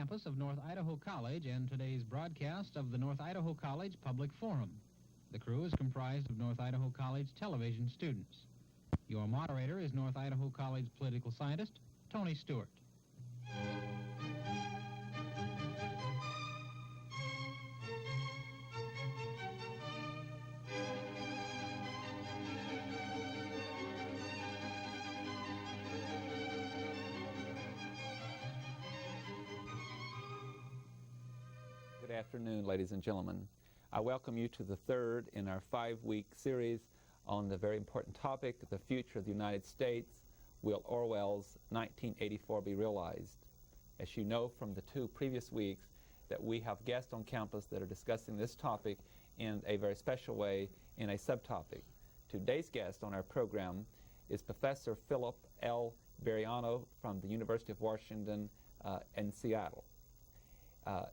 campus of North Idaho College and today's broadcast of the North Idaho College Public Forum. The crew is comprised of North Idaho College television students. Your moderator is North Idaho College political scientist Tony Stewart. Good afternoon, ladies and gentlemen. I welcome you to the third in our 5-week series on the very important topic, the future of the United States. Will Orwell's 1984 be realized? As you know from the 2 previous weeks, that we have guests on campus that are discussing this topic in a very special way in a subtopic. Today's guest on our program is Professor Philip L. Bariano from the University of Washington in Seattle.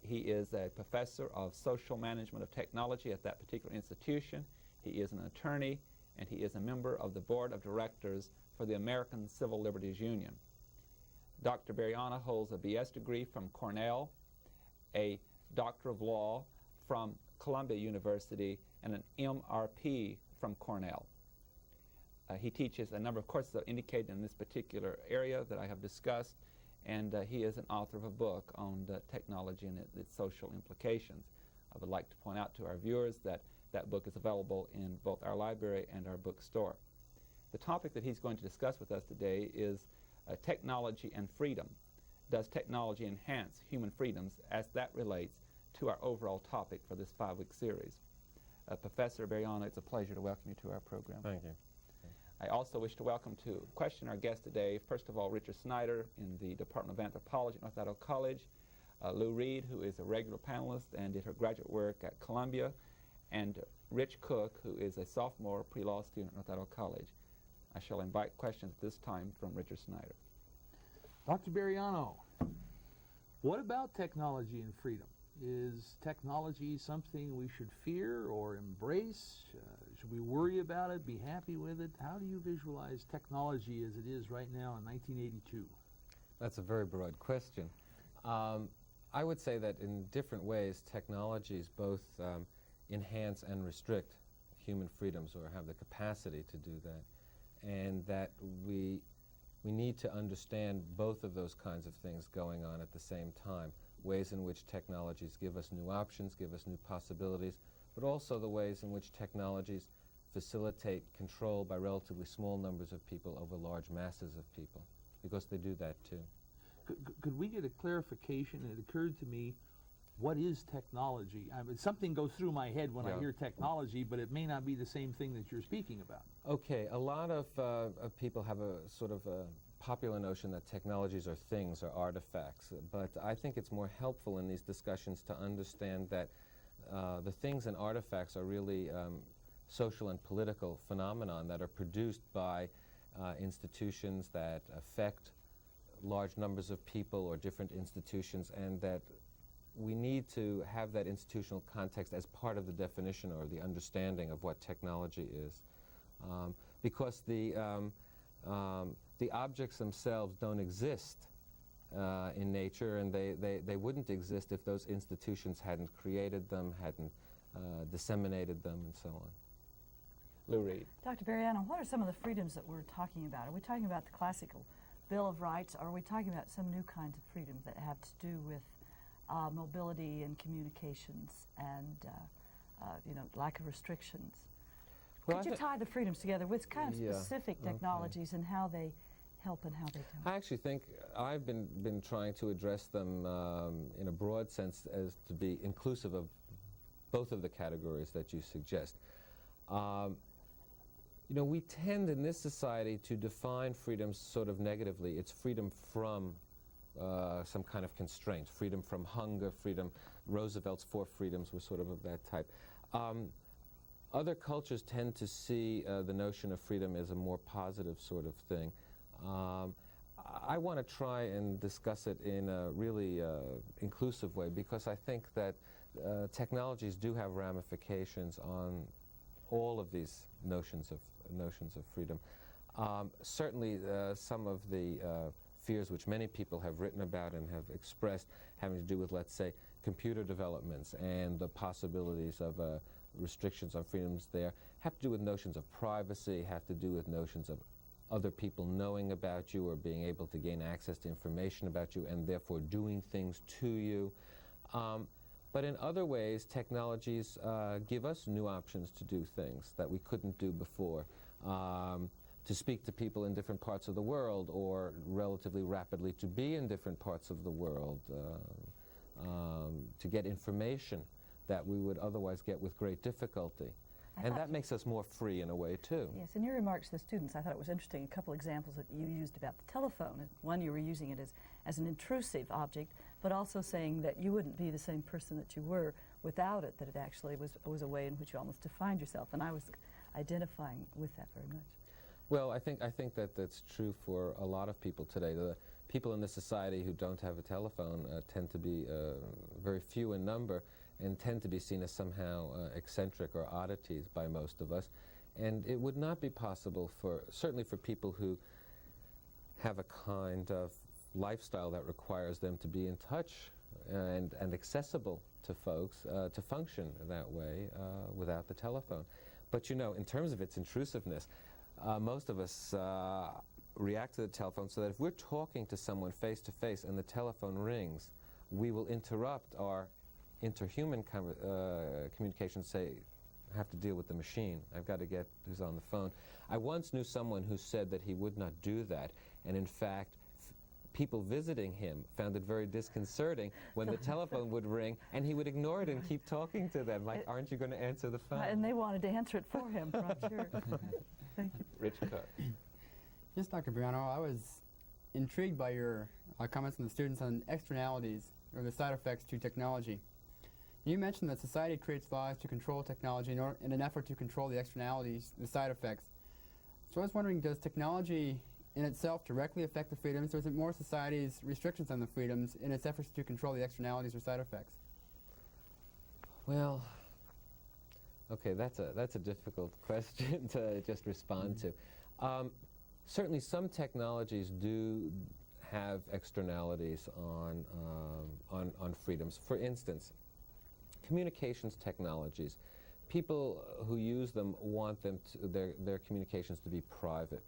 He is a professor of social management of technology at that particular institution. He is an attorney, and he is a member of the board of directors for the American Civil Liberties Union. Dr. Bariano holds a B.S. degree from Cornell, a Doctor of Law from Columbia University, and an M.R.P. from Cornell. He teaches a number of courses that are indicated in this particular area that I have discussed, and he is an author of a book on technology and its social implications. I would like to point out to our viewers that that book is available in both our library and our bookstore. The topic that he's going to discuss with us today is technology and freedom. Does technology enhance human freedoms as that relates to our overall topic for this 5-week series? Professor Bariano, it's a pleasure to welcome you to our program. Thank you. I also wish to welcome to question our guest today, first of all, Richard Snyder in the Department of Anthropology at North Idaho College, Lou Reed, who is a regular panelist and did her graduate work at Columbia, and Rich Cook, who is a sophomore pre-law student at North Idaho College. I shall invite questions at this time from Richard Snyder. Dr. Bariano, what about technology and freedom? Is technology something we should fear or embrace? Should we worry about it, be happy with it? How do you visualize technology as it is right now in 1982? That's a very broad question. I would say that in different ways, technologies both enhance and restrict human freedoms, or have the capacity to do that, and that we need to understand both of those kinds of things going on at the same time. Ways in which technologies give us new options, give us new possibilities, but also the ways in which technologies facilitate control by relatively small numbers of people over large masses of people, because they do that too. Could we get a clarification? It occurred to me, what is technology? I mean, something goes through my head when I hear technology, but it may not be the same thing that you're speaking about. Okay, a lot of people have a sort of a popular notion that technologies are things or artifacts, but I think it's more helpful in these discussions to understand that the things and artifacts are really social and political phenomenon that are produced by institutions that affect large numbers of people or different institutions, and that we need to have that institutional context as part of the definition or the understanding of what technology is. Because the objects themselves don't exist in nature, and they wouldn't exist if those institutions hadn't created them, hadn't disseminated them, and so on. Lou Reed. Dr. Bariano, what are some of the freedoms that we're talking about? Are we talking about the classical Bill of Rights, or are we talking about some new kinds of freedom that have to do with mobility and communications and lack of restrictions? Could you tie the freedoms together with kind of specific technologies and how they help and how they don't? I actually think I've been trying to address them in a broad sense as to be inclusive of both of the categories that you suggest. We tend in this society to define freedom sort of negatively. It's freedom from some kind of constraint, freedom from hunger, freedom. Roosevelt's 4 freedoms were sort of that type. Other cultures tend to see the notion of freedom as a more positive sort of thing. I want to try and discuss it in a really inclusive way, because I think that technologies do have ramifications on all of these notions of freedom. Certainly, some of the fears which many people have written about and have expressed, having to do with, let's say, computer developments and the possibilities of restrictions on freedoms there, have to do with notions of privacy, have to do with notions of other people knowing about you or being able to gain access to information about you and therefore doing things to you. But in other ways, technologies give us new options to do things that we couldn't do before. To speak to people in different parts of the world, or relatively rapidly to be in different parts of the world, to get information that we would otherwise get with great difficulty. And that makes us more free in a way, too. Yes, in your remarks to the students, I thought it was interesting, a couple examples that you used about the telephone. One, you were using it as an intrusive object, but also saying that you wouldn't be the same person that you were without it, that it actually was a way in which you almost defined yourself. And I was identifying with that very much. Well, I think that that's true for a lot of people today. The people in the society who don't have a telephone tend to be very few in number and tend to be seen as somehow eccentric or oddities by most of us. And it would not be possible certainly for people who have a kind of lifestyle that requires them to be in touch and accessible to folks to function that way without the telephone. But you know, in terms of its intrusiveness, most of us react to the telephone so that if we're talking to someone face to face and the telephone rings, we will interrupt our interhuman communication, say, I have to deal with the machine. I've got to get who's on the phone. I once knew someone who said that he would not do that, and in fact, people visiting him found it very disconcerting when the telephone would ring and he would ignore it and keep talking to them, like, aren't you going to answer the phone? And they wanted to answer it for him, I'm sure. Thank you. Rich Cook. Yes, Dr. Briano, I was intrigued by your comments from the students on externalities, or the side effects to technology. You mentioned that society creates laws to control technology in an effort to control the externalities, the side effects. So I was wondering, does technology in itself directly affect the freedoms, or is it more society's restrictions on the freedoms in its efforts to control the externalities or side effects? Well, okay, that's a difficult question to just respond to. Certainly some technologies do have externalities on freedoms. For instance, communications technologies. People who use them want their communications to be private.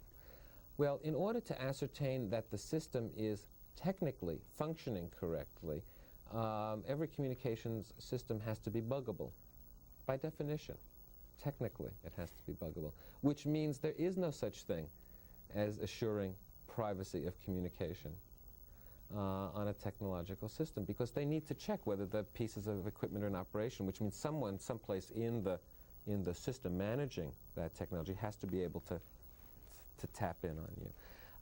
Well, in order to ascertain that the system is technically functioning correctly, every communications system has to be buggable. By definition, technically it has to be buggable, which means there is no such thing as assuring privacy of communication on a technological system, because they need to check whether the pieces of equipment are in operation, which means someone someplace in the system managing that technology has to be able to tap in on you.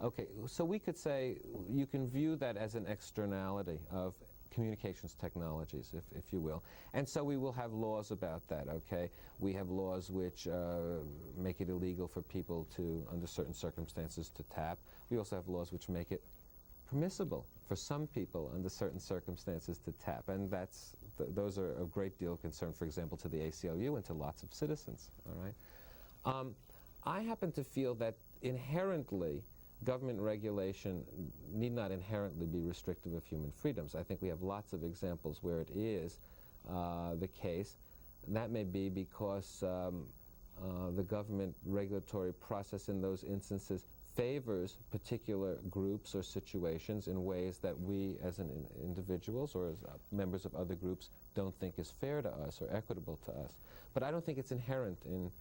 Okay, so we could say you can view that as an externality of communications technologies, if you will. And so we will have laws about that, okay? We have laws which make it illegal for people to, under certain circumstances, to tap. We also have laws which make it permissible for some people under certain circumstances to tap, and those are of great deal of concern, for example, to the ACLU and to lots of citizens, all right? I happen to feel that inherently government regulation need not inherently be restrictive of human freedoms. I think we have lots of examples where it is the case. And that may be because the government regulatory process in those instances favors particular groups or situations in ways that we as individuals or as members of other groups don't think is fair to us or equitable to us. But I don't think it's inherent in,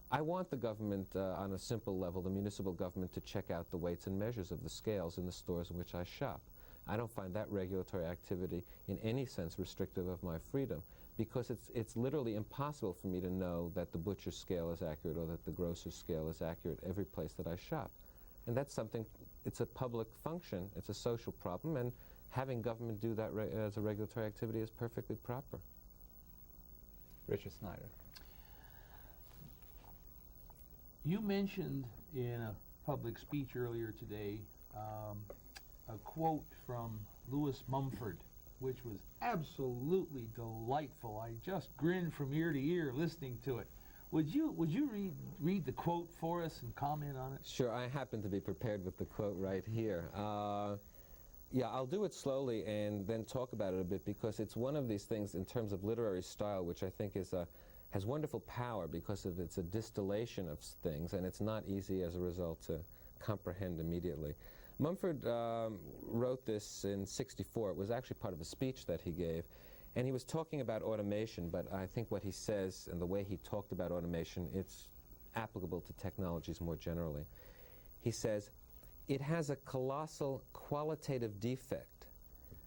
I want the government on a simple level, the municipal government, to check out the weights and measures of the scales in the stores in which I shop. I don't find that regulatory activity in any sense restrictive of my freedom, because it's literally impossible for me to know that the butcher's scale is accurate or that the grocer's scale is accurate every place that I shop. And that's something, it's a public function, it's a social problem, and having government do that as a regulatory activity is perfectly proper. Richard Snyder. You mentioned in a public speech earlier today a quote from Louis Mumford, which was absolutely delightful. I just grinned from ear to ear listening to it. Would you read the quote for us and comment on it? Sure, I happen to be prepared with the quote right here. Yeah, I'll do it slowly and then talk about it a bit, because it's one of these things in terms of literary style which I think is has wonderful power because of it's a distillation of things, and it's not easy as a result to comprehend immediately. Mumford wrote this in '64. It was actually part of a speech that he gave, and he was talking about automation, but I think what he says and the way he talked about automation, it's applicable to technologies more generally. He says, "It has a colossal qualitative defect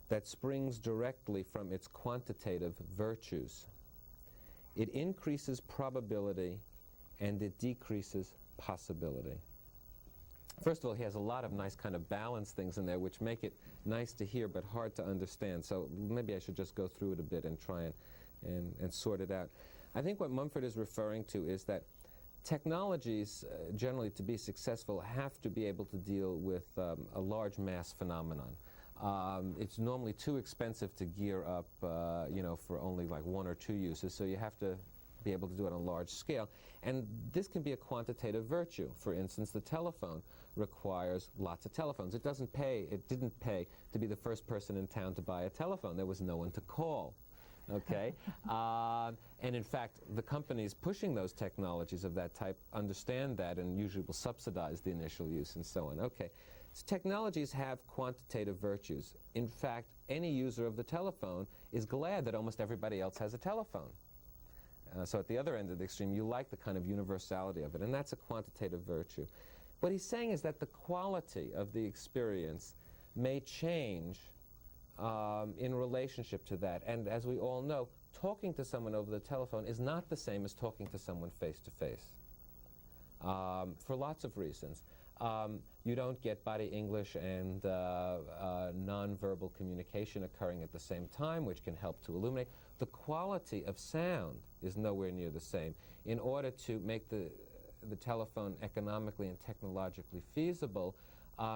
that springs directly from its quantitative virtues. It increases probability and it decreases possibility." First of all, he has a lot of nice kind of balanced things in there which make it nice to hear but hard to understand. So maybe I should just go through it a bit and try and sort it out. I think what Mumford is referring to is that technologies, generally to be successful, have to be able to deal with a large mass phenomenon. It's normally too expensive to gear up, for only like one or two uses, so you have to be able to do it on a large scale. And this can be a quantitative virtue. For instance, the telephone requires lots of telephones. It didn't pay to be the first person in town to buy a telephone. There was no one to call. Okay? And in fact, the companies pushing those technologies of that type understand that and usually will subsidize the initial use and so on. Okay. So technologies have quantitative virtues. In fact, any user of the telephone is glad that almost everybody else has a telephone. So at the other end of the extreme, you like the kind of universality of it, and that's a quantitative virtue. What he's saying is that the quality of the experience may change in relationship to that. And as we all know, talking to someone over the telephone is not the same as talking to someone face-to-face, for lots of reasons. You don't get body English and nonverbal communication occurring at the same time, which can help to illuminate. The quality of sound is nowhere near the same. In order to make the telephone economically and technologically feasible,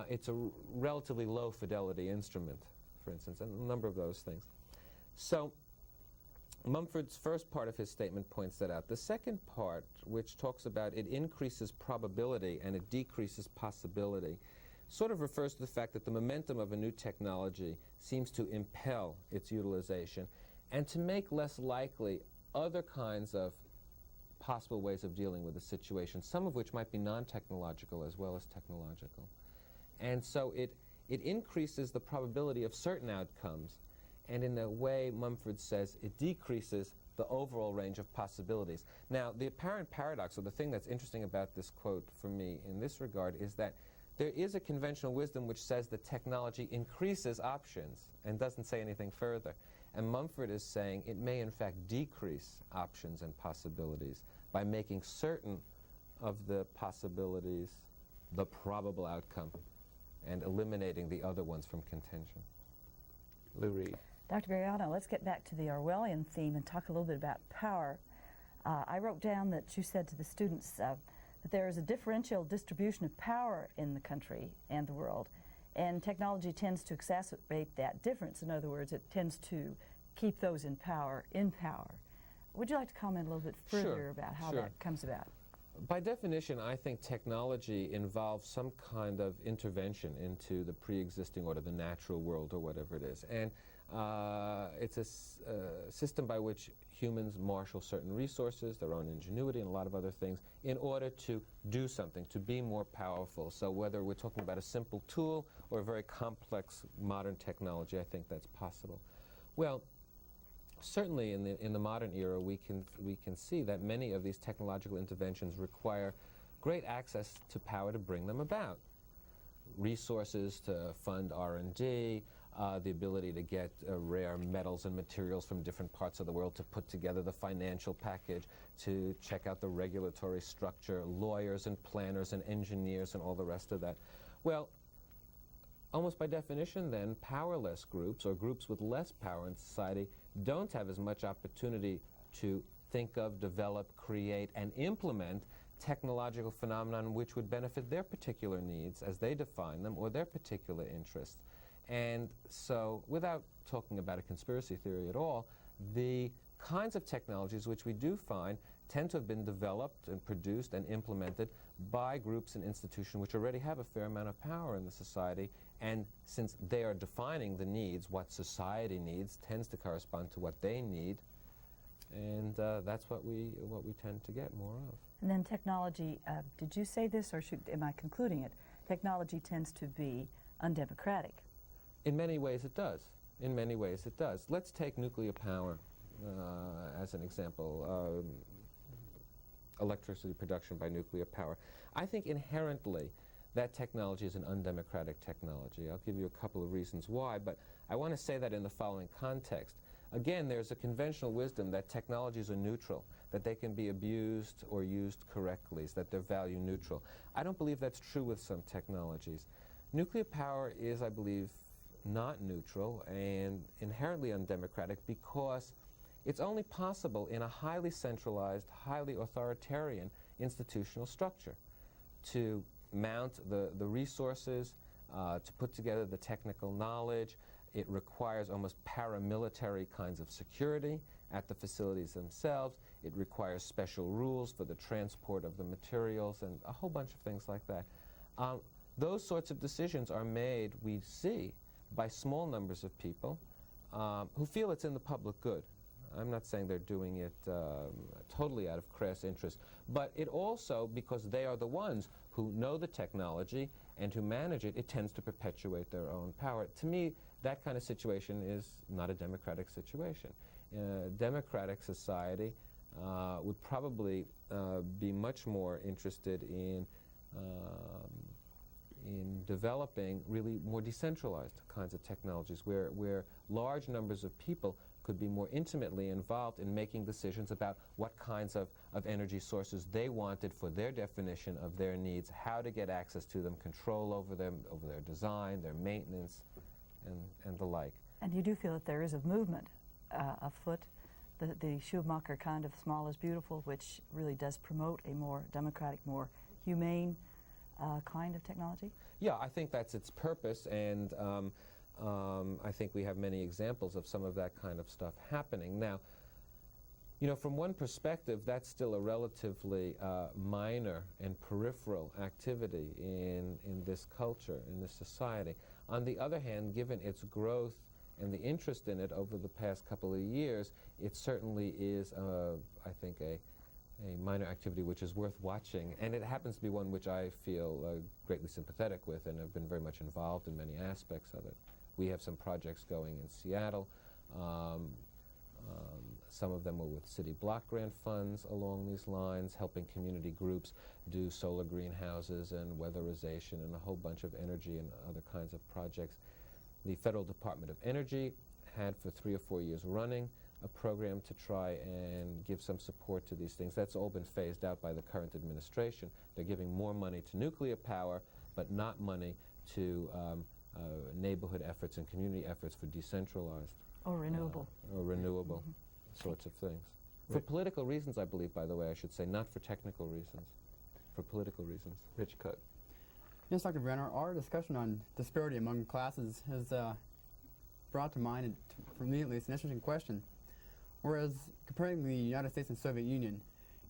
it's a relatively low fidelity instrument, for instance, and a number of those things. So Mumford's first part of his statement points that out. The second part, which talks about it increases probability and it decreases possibility, sort of refers to the fact that the momentum of a new technology seems to impel its utilization and to make less likely other kinds of possible ways of dealing with a situation, some of which might be non-technological as well as technological. And so it increases the probability of certain outcomes, and in a way, Mumford says, it decreases the overall range of possibilities. Now, the apparent paradox, or the thing that's interesting about this quote for me in this regard, is that there is a conventional wisdom which says that technology increases options and doesn't say anything further. And Mumford is saying it may in fact decrease options and possibilities by making certain of the possibilities the probable outcome and eliminating the other ones from contention. Lou Reed. Dr. Bariano, let's get back to the Orwellian theme and talk a little bit about power. I wrote down that you said to the students that there is a differential distribution of power in the country and the world, and technology tends to exacerbate that difference. In other words, it tends to keep those in power. Would you like to comment a little bit further about how that comes about? By definition, I think technology involves some kind of intervention into the pre-existing order, the natural world or whatever it is. And it's a system by which humans marshal certain resources, their own ingenuity and a lot of other things, in order to do something, to be more powerful. So whether we're talking about a simple tool or a very complex modern technology, I think that's possible. Well, certainly in the modern era, we can see that many of these technological interventions require great access to power to bring them about. Resources to fund R&D, the ability to get rare metals and materials from different parts of the world to put together the financial package, to check out the regulatory structure, lawyers and planners and engineers and all the rest of that. Well, almost by definition then, powerless groups or groups with less power in society don't have as much opportunity to think of, develop, create, and implement technological phenomenon which would benefit their particular needs as they define them or their particular interests. And so, without talking about a conspiracy theory at all, the kinds of technologies which we do find tend to have been developed and produced and implemented by groups and institutions which already have a fair amount of power in the society, and since they are defining the needs, what society needs tends to correspond to what they need, and that's what we tend to get more of. And then technology, did you say this, or am I concluding it? Technology tends to be undemocratic. In many ways it does. In many ways it does. Let's take nuclear power as an example. Electricity production by nuclear power. I think inherently that technology is an undemocratic technology. I'll give you a couple of reasons why, but I want to say that in the following context. Again, there's a conventional wisdom that technologies are neutral, that they can be abused or used correctly, that they're value neutral. I don't believe that's true with some technologies. Nuclear power is, I believe, not neutral and inherently undemocratic because it's only possible in a highly centralized, highly authoritarian institutional structure to mount the resources, to put together the technical knowledge. It requires almost paramilitary kinds of security at the facilities themselves. It requires special rules for the transport of the materials and a whole bunch of things like that. Those sorts of decisions are made, we see, by small numbers of people who feel it's in the public good. I'm not saying they're doing it totally out of crass interest, but it also, because they are the ones who know the technology and who manage it, it tends to perpetuate their own power. To me, that kind of situation is not a democratic situation. Democratic society would probably be much more interested in developing really more decentralized kinds of technologies where large numbers of people could be more intimately involved in making decisions about what kinds of energy sources they wanted for their definition of their needs, how to get access to them, control over them, over their design, their maintenance, and the like. And you do feel that there is a movement afoot, the Schumacher kind of small is beautiful, which really does promote a more democratic, more humane kind of technology? Yeah, I think that's its purpose, and I think we have many examples of some of that kind of stuff happening. Now, you know, from one perspective, that's still a relatively minor and peripheral activity in this culture, in this society. On the other hand, given its growth and the interest in it over the past couple of years, it certainly is, I think, a minor activity which is worth watching, and it happens to be one which I feel greatly sympathetic with and have been very much involved in many aspects of it. We have some projects going in Seattle. Some of them are with city block grant funds along these lines, helping community groups do solar greenhouses and weatherization and a whole bunch of energy and other kinds of projects. The Federal Department of Energy had for 3 or 4 years running a program to try and give some support to these things. That's all been phased out by the current administration. They're giving more money to nuclear power, but not money to neighborhood efforts and community efforts for decentralized Or renewable. Or renewable sorts of things. For political reasons, I believe, by the way, I should say, not for technical reasons. For political reasons. Rich Cook. Yes, Dr. Brenner, our discussion on disparity among classes has brought to mind, for me at least, an interesting question. Whereas comparing the United States and Soviet Union,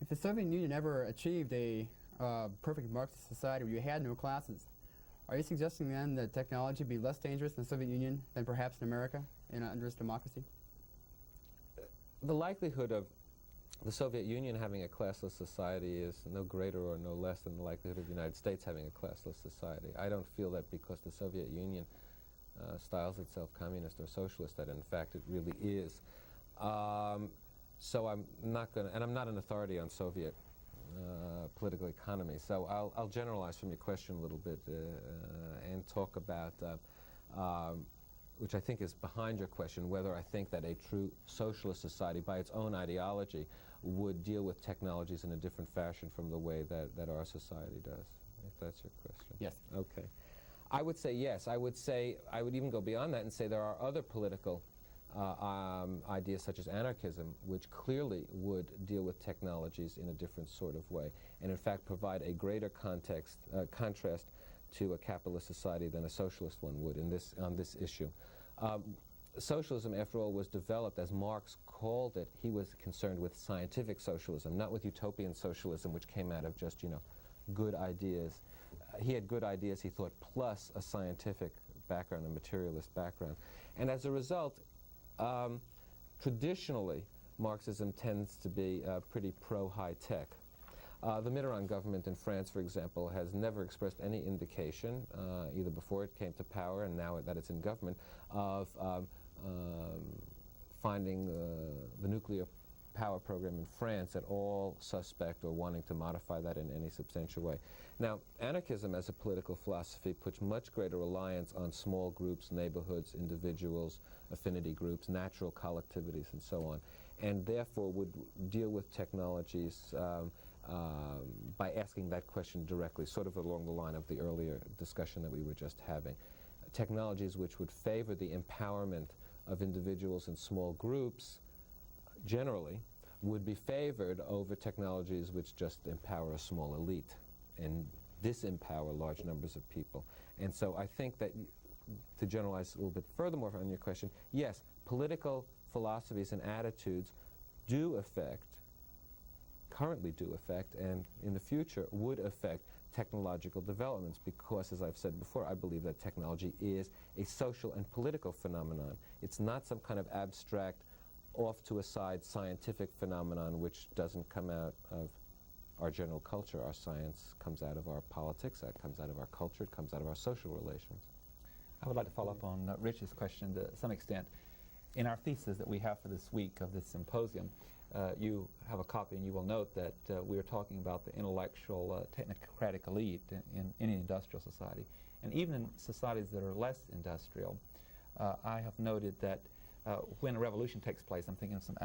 if the Soviet Union ever achieved a perfect Marxist society where you had no classes, are you suggesting then that technology would be less dangerous in the Soviet Union than perhaps in America under its democracy? The likelihood of the Soviet Union having a classless society is no greater or no less than the likelihood of the United States having a classless society. I don't feel that because the Soviet Union styles itself communist or socialist, that in fact it really is. So I'm not going to, and I'm not an authority on Soviet political economy, so I'll generalize from your question a little bit and talk about, which I think is behind your question, whether I think that a true socialist society by its own ideology would deal with technologies in a different fashion from the way that our society does, if that's your question. Yes. Okay. I would say yes. I would even go beyond that and say there are other political ideas such as anarchism, which clearly would deal with technologies in a different sort of way, and in fact provide a greater contrast to a capitalist society than a socialist one would on this issue. socialism, after all, was developed, as Marx called it. He was concerned with scientific socialism, not with utopian socialism, which came out of just, good ideas. He had good ideas, he thought, plus a scientific background, a materialist background. And as a result, traditionally, Marxism tends to be pretty pro-high-tech. The Mitterrand government in France, for example, has never expressed any indication, either before it came to power and now that it's in government, of finding the nuclear power program in France at all suspect or wanting to modify that in any substantial way. Now, anarchism as a political philosophy puts much greater reliance on small groups, neighborhoods, individuals, affinity groups, natural collectivities, and so on, and therefore would deal with technologies by asking that question directly, sort of along the line of the earlier discussion that we were just having. Technologies which would favor the empowerment of individuals and small groups generally would be favored over technologies which just empower a small elite and disempower large numbers of people. And so I think that, to generalize a little bit furthermore on your question, yes, political philosophies and attitudes currently do affect, and in the future would affect technological developments, because, as I've said before, I believe that technology is a social and political phenomenon. It's not some kind of abstract, off-to-a-side scientific phenomenon which doesn't come out of our general culture. Our science comes out of our politics, it comes out of our culture, it comes out of our social relations. I would like to follow up on Rich's question to some extent. In our thesis that we have for this week of this symposium, you have a copy, and you will note that we are talking about the intellectual, technocratic elite in any industrial society. And even in societies that are less industrial, I have noted that when a revolution takes place, I'm thinking of some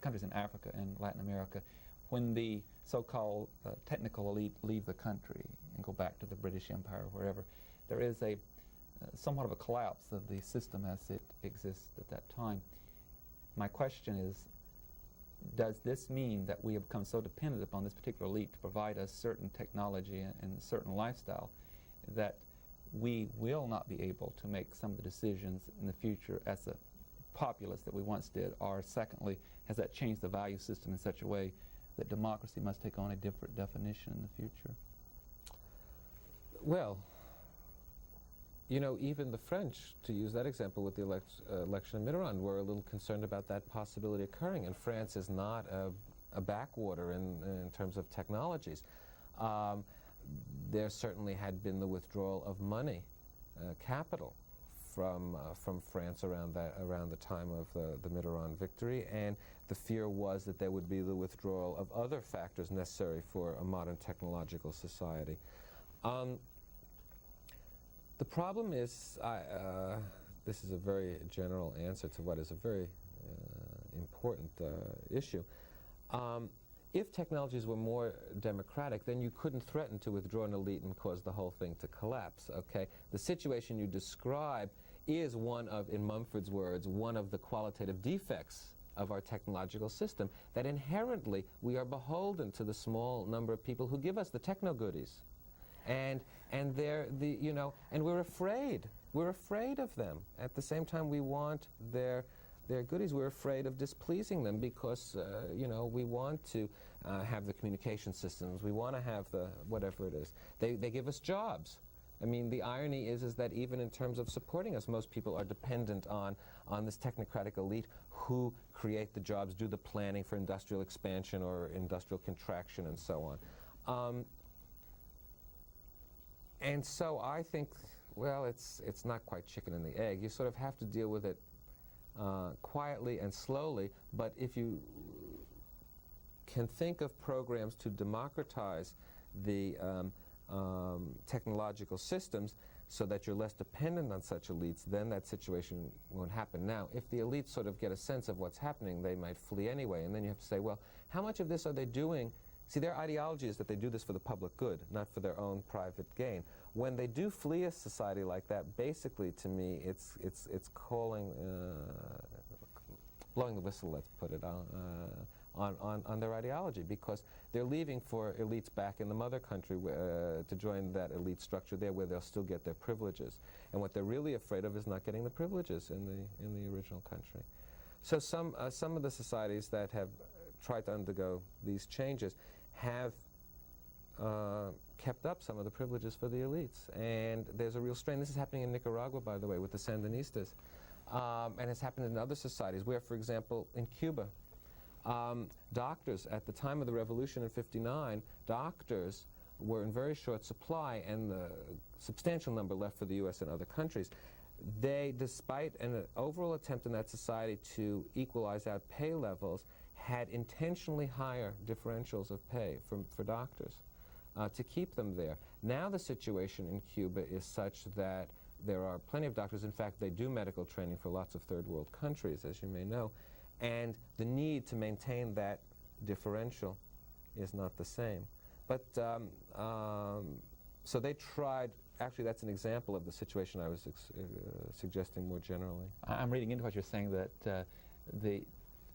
countries in Africa and Latin America, when the so-called technical elite leave the country and go back to the British Empire or wherever, there is a somewhat of a collapse of the system as it exists at that time. My question is, does this mean that we have become so dependent upon this particular elite to provide us certain technology and a certain lifestyle that we will not be able to make some of the decisions in the future as a populace that we once did? Or secondly, has that changed the value system in such a way that democracy must take on a different definition in the future? Well, even the French, to use that example with the election of Mitterrand, were a little concerned about that possibility occurring. And France is not a backwater in terms of technologies. There certainly had been the withdrawal of money, capital, from France around the time of the Mitterrand victory, and the fear was that there would be the withdrawal of other factors necessary for a modern technological society. The problem is, this is a very general answer to what is a very important issue. If technologies were more democratic, then you couldn't threaten to withdraw an elite and cause the whole thing to collapse, okay? The situation you describe is one of, in Mumford's words, one of the qualitative defects of our technological system, that inherently we are beholden to the small number of people who give us the techno-goodies. And they're and we're afraid of them. At the same time, we want their goodies. We're afraid of displeasing them because we want to have the communication systems. We want to have the whatever it is. They give us jobs. I mean, the irony is that even in terms of supporting us, most people are dependent on this technocratic elite who create the jobs, do the planning for industrial expansion or industrial contraction, and so on. And so I think, well, it's not quite chicken and the egg. You sort of have to deal with it quietly and slowly, but if you can think of programs to democratize the technological systems so that you're less dependent on such elites, then that situation won't happen. Now, if the elites sort of get a sense of what's happening, they might flee anyway, and then you have to say, well, how much of this are they doing? See, their ideology is that they do this for the public good, not for their own private gain. When they do flee a society like that, basically, to me, it's calling, blowing the whistle, let's put it, on their ideology, because they're leaving for elites back in the mother country to join that elite structure there, where they'll still get their privileges. And what they're really afraid of is not getting the privileges in the original country. So some of the societies that have tried to undergo these changes have kept up some of the privileges for the elites. And there's a real strain. This is happening in Nicaragua, by the way, with the Sandinistas. And it's happened in other societies where, for example, in Cuba, doctors, at the time of the revolution in '59, doctors were in very short supply, and the substantial number left for the U.S. and other countries. They, despite an overall attempt in that society to equalize out pay levels, had intentionally higher differentials of pay for doctors to keep them there. Now the situation in Cuba is such that there are plenty of doctors. In fact, they do medical training for lots of third world countries, as you may know, and the need to maintain that differential is not the same. But so they tried. Actually, that's an example of the situation I was suggesting more generally. I'm reading into what you're saying, that the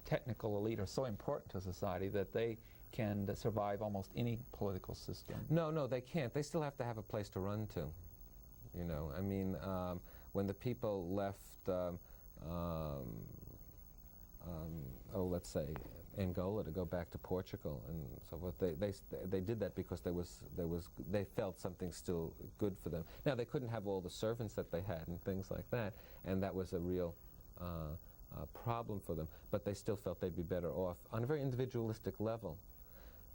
technical elite are so important to society that they can survive almost any political system. No, they can't. They still have to have a place to run to. You know, I mean, when the people left, let's say, Angola to go back to Portugal and so forth, they did that because they felt something still good for them. Now, they couldn't have all the servants that they had and things like that, and that was a real problem for them, but they still felt they'd be better off on a very individualistic level.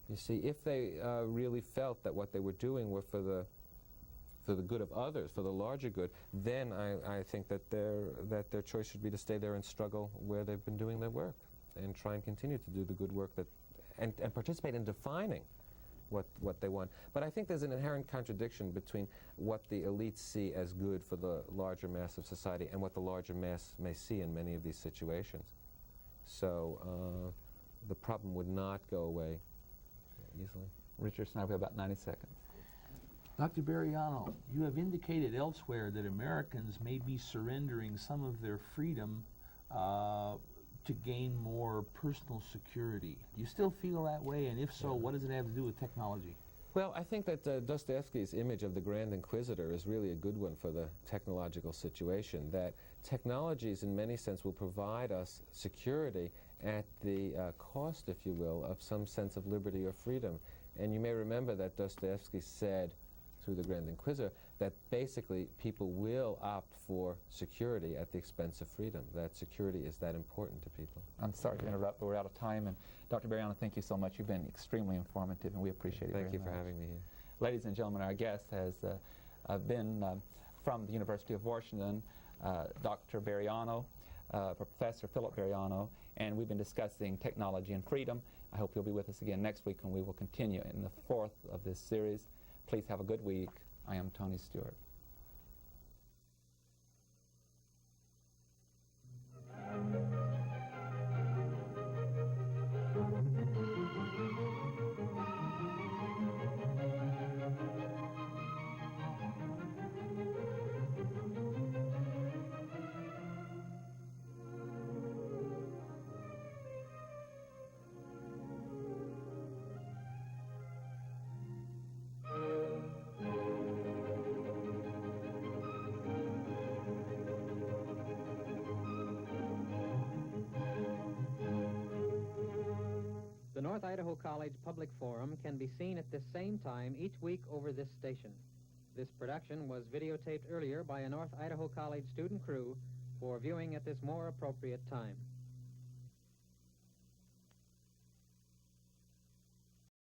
You see, if they really felt that what they were doing were for the good of others, for the larger good, then I think that their choice should be to stay there and struggle where they've been doing their work, and try and continue to do the good work and participate in defining what they want. But I think there's an inherent contradiction between what the elites see as good for the larger mass of society and what the larger mass may see in many of these situations. So the problem would not go away easily. Richard Snyder, we have about 90 seconds. Dr. Bariano, you have indicated elsewhere that Americans may be surrendering some of their freedom to gain more personal security. Do you still feel that way? And if so, what does it have to do with technology? Well, I think that Dostoevsky's image of the Grand Inquisitor is really a good one for the technological situation, that technologies in many sense will provide us security at the cost, if you will, of some sense of liberty or freedom. And you may remember that Dostoevsky said through the Grand Inquisitor that basically people will opt for security at the expense of freedom, that security is that important to people. I'm sorry to interrupt, but we're out of time. And Dr. Bariano, thank you so much. You've been extremely informative, and we appreciate it very much. Thank you for having me here. Ladies and gentlemen, our guest has been from the University of Washington, Dr. Bariano, Professor Philip Bariano, and we've been discussing technology and freedom. I hope you'll be with us again next week when we will continue in the fourth of this series. Please have a good week. I am Tony Stewart. The North Idaho College Public Forum can be seen at this same time each week over this station. This production was videotaped earlier by a North Idaho College student crew for viewing at this more appropriate time.